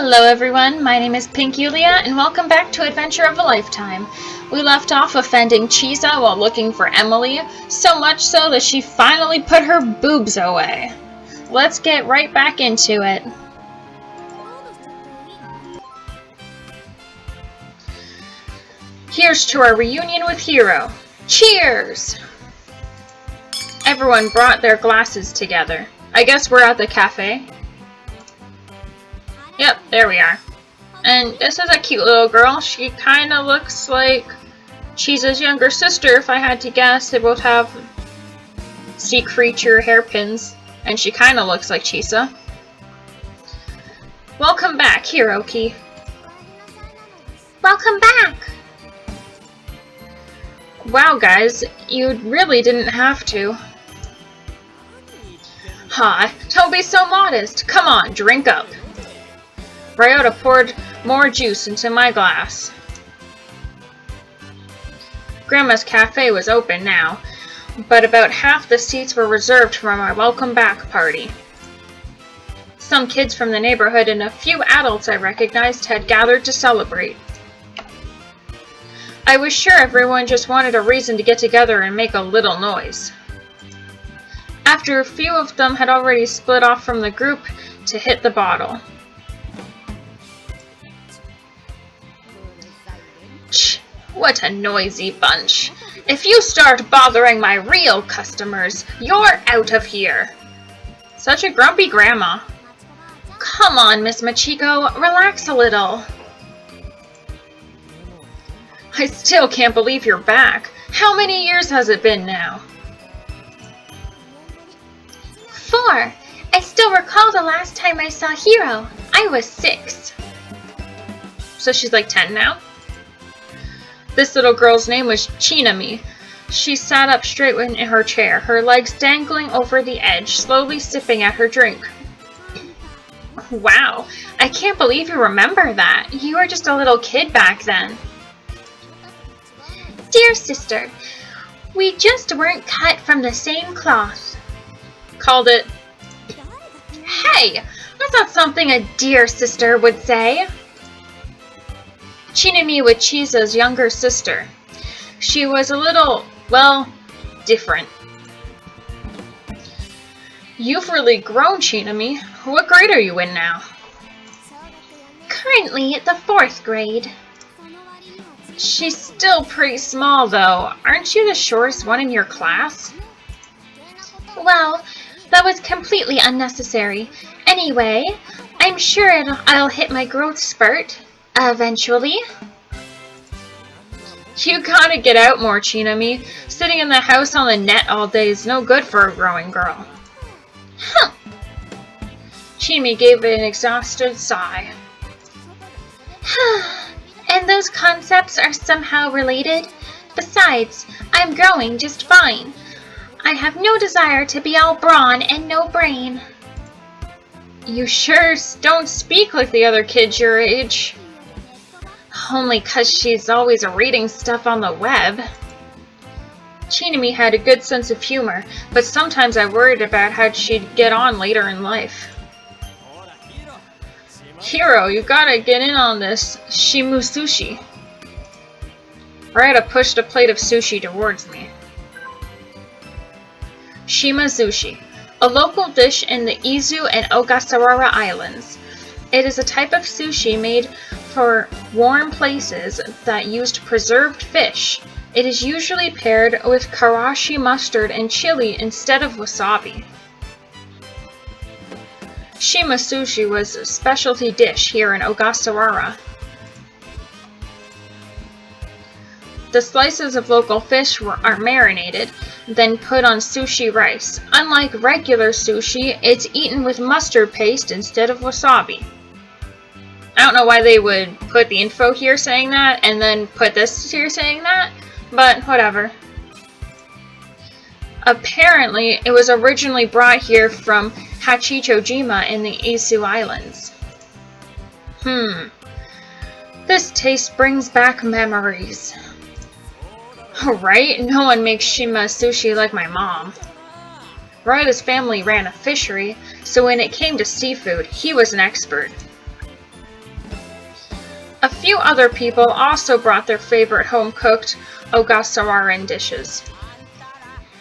Hello everyone, my name is Pink Yulia and welcome back to Adventure of a Lifetime. We left off offending Chisa while looking for Emily, so much so that she finally put her boobs away. Let's get right back into it. Here's to our reunion with Hiro. Cheers! Everyone brought their glasses together. I guess we're at the cafe. Yep, there we are. And this is a cute little girl. She kind of looks like Chisa's younger sister, if I had to guess. They both have sea creature hairpins, and she kind of looks like Chisa. Welcome back, Hiroki. Welcome back! Wow, guys, you really didn't have to. Ha, don't be so modest. Come on, drink up. Ryota poured more juice into my glass. Grandma's cafe was open now, but about half the seats were reserved for my welcome back party. Some kids from the neighborhood and a few adults I recognized had gathered to celebrate. I was sure everyone just wanted a reason to get together and make a little noise. After a few of them had already split off from the group to hit the bottle. What a noisy bunch. If you start bothering my real customers, you're out of here. Such a grumpy grandma. Come on, Miss Machiko, relax a little. I still can't believe you're back. How many years has it been now? 4. I still recall the last time I saw Hiro. I was 6. So she's like 10 now? This little girl's name was Chinami. She sat up straight in her chair, her legs dangling over the edge, slowly sipping at her drink. Wow, I can't believe you remember that. You were just a little kid back then. Dear sister, we just weren't cut from the same cloth. Called it. Hey, that's not something a dear sister would say. Chinami was Chisa's younger sister. She was a little, well, different. You've really grown, Chinami. What grade are you in now? Currently at the 4th grade. She's still pretty small, though. Aren't you the shortest one in your class? Well, that was completely unnecessary. Anyway, I'm sure I'll hit my growth spurt. Eventually. You gotta get out more, Chinami. Sitting in the house on the net all day is no good for a growing girl. Huh. Chinami gave an exhausted sigh. And those concepts are somehow related? Besides, I'm growing just fine. I have no desire to be all brawn and no brain. You sure don't speak like the other kids your age. Only 'cause she's always reading stuff on the web. Chinami had a good sense of humor, but sometimes I worried about how she'd get on later in life. Hiro, you gotta get in on this Shimu sushi. Ryota pushed a plate of sushi towards me. Shima sushi, a local dish in the Izu and Ogasawara Islands. It is a type of sushi made for warm places that used preserved fish. It is usually paired with karashi mustard and chili instead of wasabi. Shima sushi was a specialty dish here in Ogasawara. The slices of local fish are marinated, then put on sushi rice. Unlike regular sushi, it's eaten with mustard paste instead of wasabi. I don't know why they would put the info here saying that and then put this here saying that, but whatever. Apparently, it was originally brought here from Hachichojima in the Izu Islands. This taste brings back memories. Right? No one makes Shima sushi like my mom. Ryota's family ran a fishery, so when it came to seafood, he was an expert. A few other people also brought their favorite home-cooked ogasawaran dishes.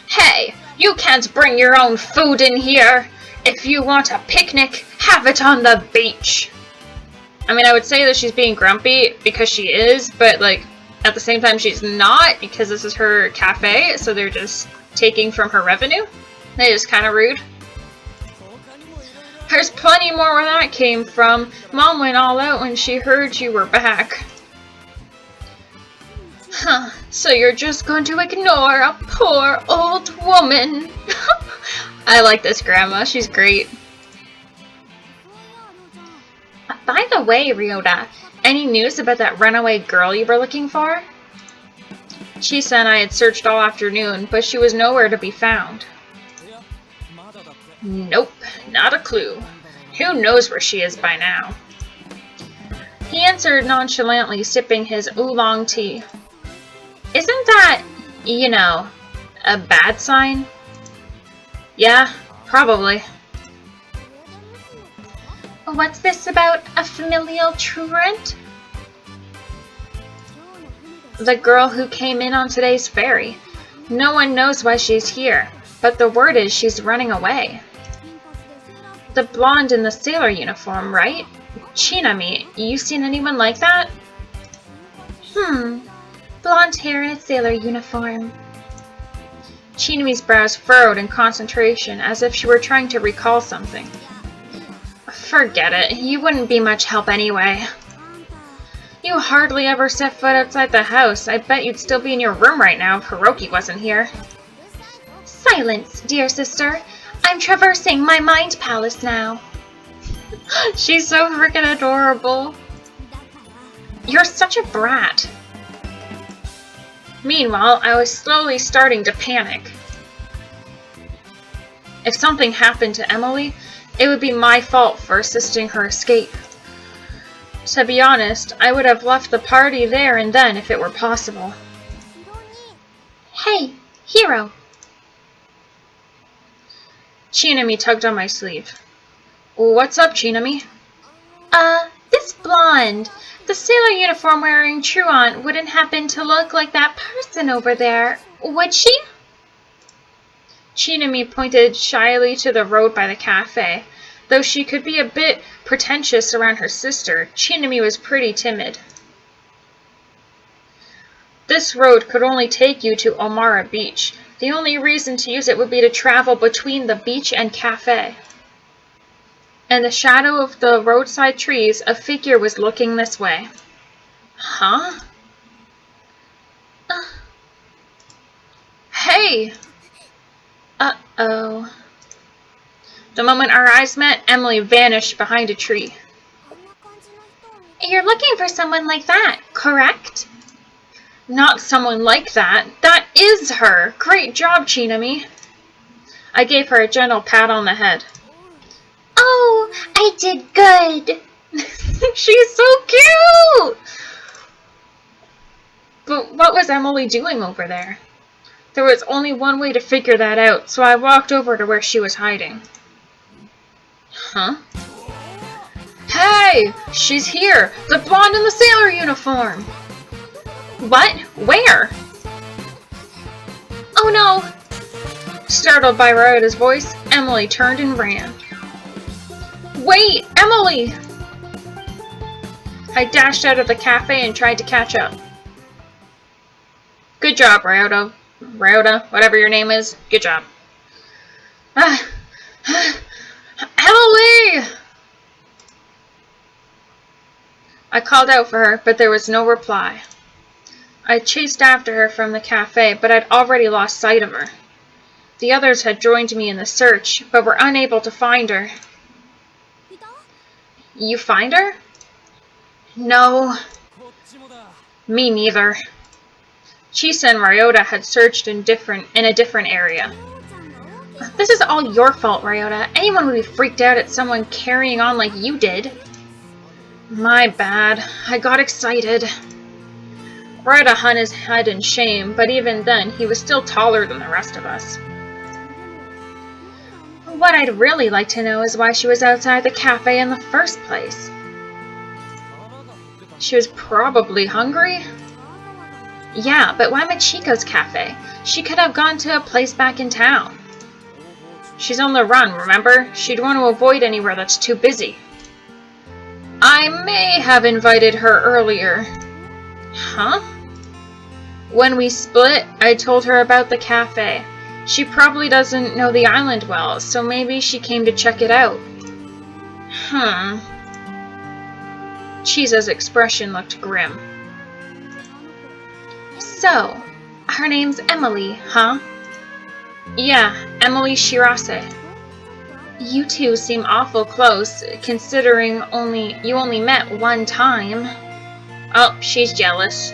Hey, you can't bring your own food in here! If you want a picnic, have it on the beach! I mean, I would say that she's being grumpy because she is, but like, at the same time she's not because this is her cafe, so they're just taking from her revenue. That is kind of rude. There's plenty more where that came from. Mom went all out when she heard you were back. Huh, so you're just going to ignore a poor old woman? I like this grandma, she's great. By the way, Ryota, any news about that runaway girl you were looking for? Chisa and I had searched all afternoon, but she was nowhere to be found. Nope, not a clue. Who knows where she is by now? He answered nonchalantly, sipping his oolong tea. Isn't that, you know, a bad sign? Yeah, probably. What's this about a familial truant? The girl who came in on today's ferry. No one knows why she's here, but the word is she's running away. The blonde in the sailor uniform, right? Chinami, you seen anyone like that? Blonde hair in a sailor uniform. Chinami's brows furrowed in concentration, as if she were trying to recall something. Forget it, you wouldn't be much help anyway. You hardly ever set foot outside the house. I bet you'd still be in your room right now if Hiroki wasn't here. Silence, dear sister. I'm traversing my mind palace now. She's so freaking adorable. You're such a brat. Meanwhile, I was slowly starting to panic. If something happened to Emily, it would be my fault for assisting her escape. To be honest, I would have left the party there and then if it were possible. Hey, Hiro! Chinami tugged on my sleeve. What's up, Chinami? This blonde. The sailor uniform wearing truant wouldn't happen to look like that person over there, would she? Chinami pointed shyly to the road by the cafe. Though she could be a bit pretentious around her sister, Chinami was pretty timid. This road could only take you to Omara Beach. The only reason to use it would be to travel between the beach and cafe. In the shadow of the roadside trees, a figure was looking this way. Huh? Hey! Uh-oh. The moment our eyes met, Emily vanished behind a tree. You're looking for someone like that, correct? Not someone like that. That is her! Great job, Chinami. I gave her a gentle pat on the head. Oh, I did good! She's so cute! But what was Emily doing over there? There was only one way to figure that out, so I walked over to where she was hiding. Huh? Hey! She's here! The blonde in the sailor uniform! What? Where? Oh no! Startled by Ryota's voice, Emily turned and ran. Wait! Emily! I dashed out of the cafe and tried to catch up. Good job, Ryota. Ryota, whatever your name is. Good job. Emily! I called out for her, but there was no reply. I chased after her from the cafe, but I'd already lost sight of her. The others had joined me in the search, but were unable to find her. You find her? No. Me neither. Chisa and Ryota had searched in a different area. This is all your fault, Ryota. Anyone would be freaked out at someone carrying on like you did. My bad. I got excited. Ryota hung his head in shame, but even then, he was still taller than the rest of us. What I'd really like to know is why she was outside the cafe in the first place. She was probably hungry? Yeah, but why Machiko's cafe? She could have gone to a place back in town. She's on the run, remember? She'd want to avoid anywhere that's too busy. I may have invited her earlier. Huh? When we split, I told her about the cafe. She probably doesn't know the island well, so maybe she came to check it out. Chisa's expression looked grim. So, her name's Emily, huh? Yeah, Emily Shirase. You two seem awful close, considering you only met one time. Oh, she's jealous.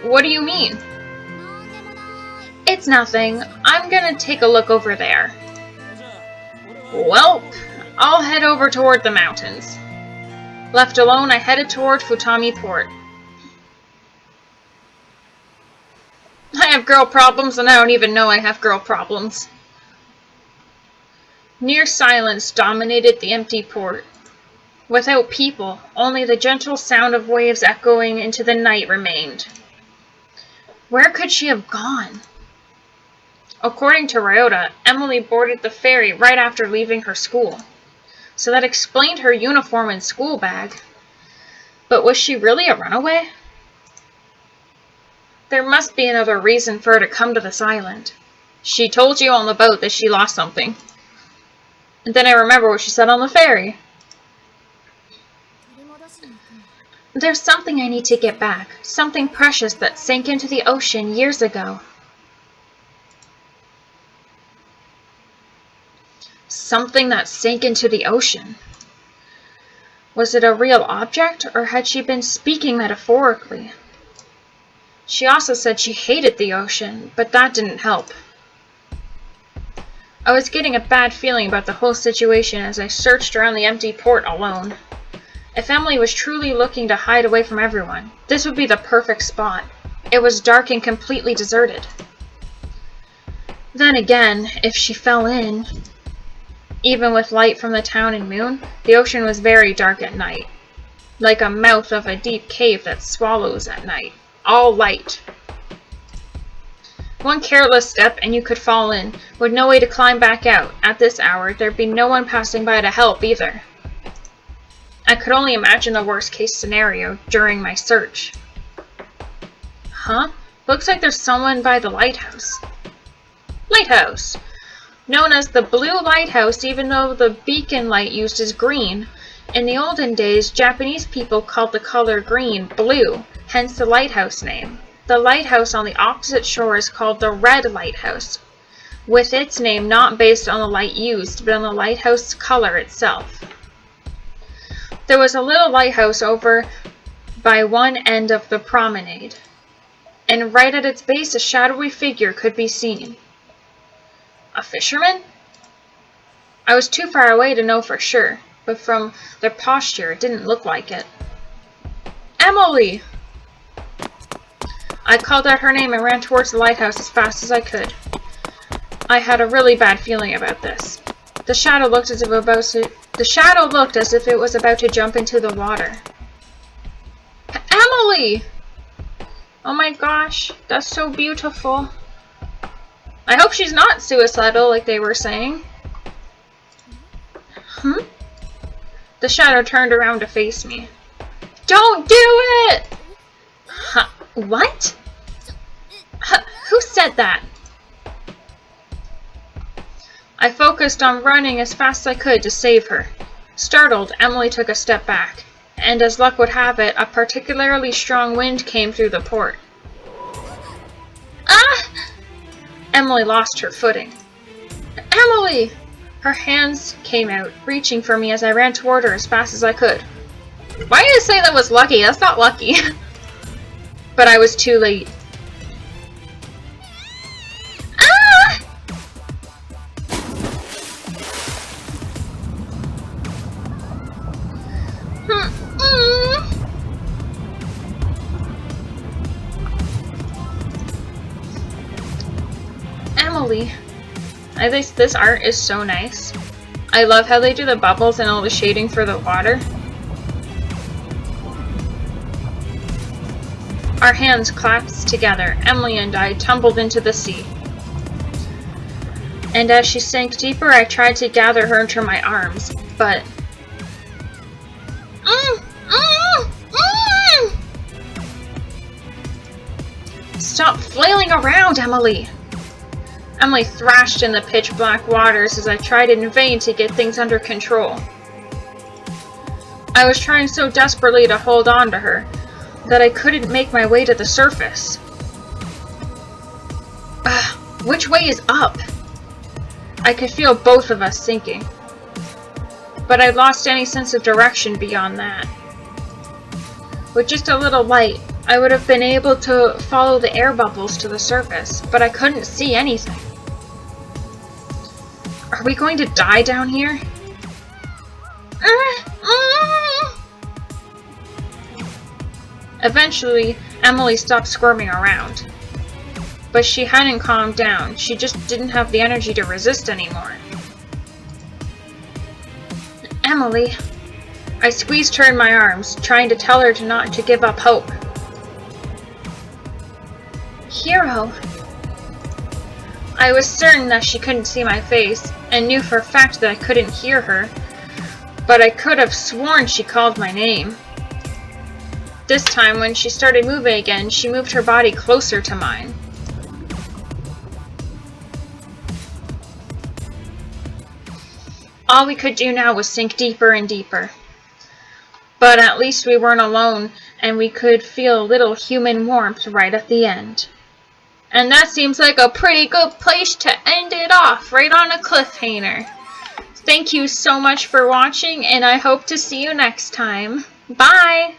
What do you mean? It's nothing. I'm gonna take a look over there. Welp, I'll head over toward the mountains. Left alone, I headed toward Futami Port. I have girl problems, and I don't even know I have girl problems. Near silence dominated the empty port. Without people, only the gentle sound of waves echoing into the night remained. Where could she have gone? According to Ryota, Emily boarded the ferry right after leaving her school. So that explained her uniform and school bag. But was she really a runaway? There must be another reason for her to come to this island. She told you on the boat that she lost something. And then I remember what she said on the ferry. There's something I need to get back. Something precious that sank into the ocean years ago. Something that sank into the ocean. Was it a real object, or had she been speaking metaphorically? She also said she hated the ocean, but that didn't help. I was getting a bad feeling about the whole situation as I searched around the empty port alone. If Emily was truly looking to hide away from everyone, this would be the perfect spot. It was dark and completely deserted. Then again, if she fell in, even with light from the town and moon, the ocean was very dark at night, like a mouth of a deep cave that swallows at night, all light. One careless step and you could fall in, with no way to climb back out. At this hour, there'd be no one passing by to help either. I could only imagine the worst case scenario during my search. Huh? Looks like there's someone by the lighthouse. Lighthouse! Known as the Blue Lighthouse, even though the beacon light used is green. In the olden days, Japanese people called the color green blue, hence the lighthouse name. The lighthouse on the opposite shore is called the Red Lighthouse, with its name not based on the light used, but on the lighthouse color itself. There was a little lighthouse over by one end of the promenade, and right at its base a shadowy figure could be seen. A fisherman? I was too far away to know for sure, but from their posture it didn't look like it. Emily! I called out her name and ran towards the lighthouse as fast as I could. I had a really bad feeling about this. The shadow looked as if it was about to jump into the water. Emily! Oh my gosh, that's so beautiful. I hope she's not suicidal like they were saying. The shadow turned around to face me. Don't do it! Huh, what? Who said that? I focused on running as fast as I could to save her. Startled, Emily took a step back, and as luck would have it, a particularly strong wind came through the port. Ah! Emily lost her footing. Emily! Her hands came out, reaching for me as I ran toward her as fast as I could. Why did I say that was lucky? That's not lucky. But I was too late. Ah! Emily. I think this art is so nice. I love how they do the bubbles and all the shading for the water. Our hands clasped together. Emily and I tumbled into the sea. And as she sank deeper, I tried to gather her into my arms, but... Stop flailing around, Emily! Emily thrashed in the pitch-black waters as I tried in vain to get things under control. I was trying so desperately to hold on to her that I couldn't make my way to the surface. Which way is up? I could feel both of us sinking, but I'd lost any sense of direction beyond that. With just a little light, I would have been able to follow the air bubbles to the surface, but I couldn't see anything. Are we going to die down here? Eventually, Emily stopped squirming around. But she hadn't calmed down. She just didn't have the energy to resist anymore. Emily. I squeezed her in my arms, trying to tell her not to give up hope. Hero. I was certain that she couldn't see my face, and knew for a fact that I couldn't hear her, but I could have sworn she called my name. This time, when she started moving again, she moved her body closer to mine. All we could do now was sink deeper and deeper. But at least we weren't alone, and we could feel a little human warmth right at the end. And that seems like a pretty good place to end it off, right on a cliffhanger. Thank you so much for watching, and I hope to see you next time. Bye!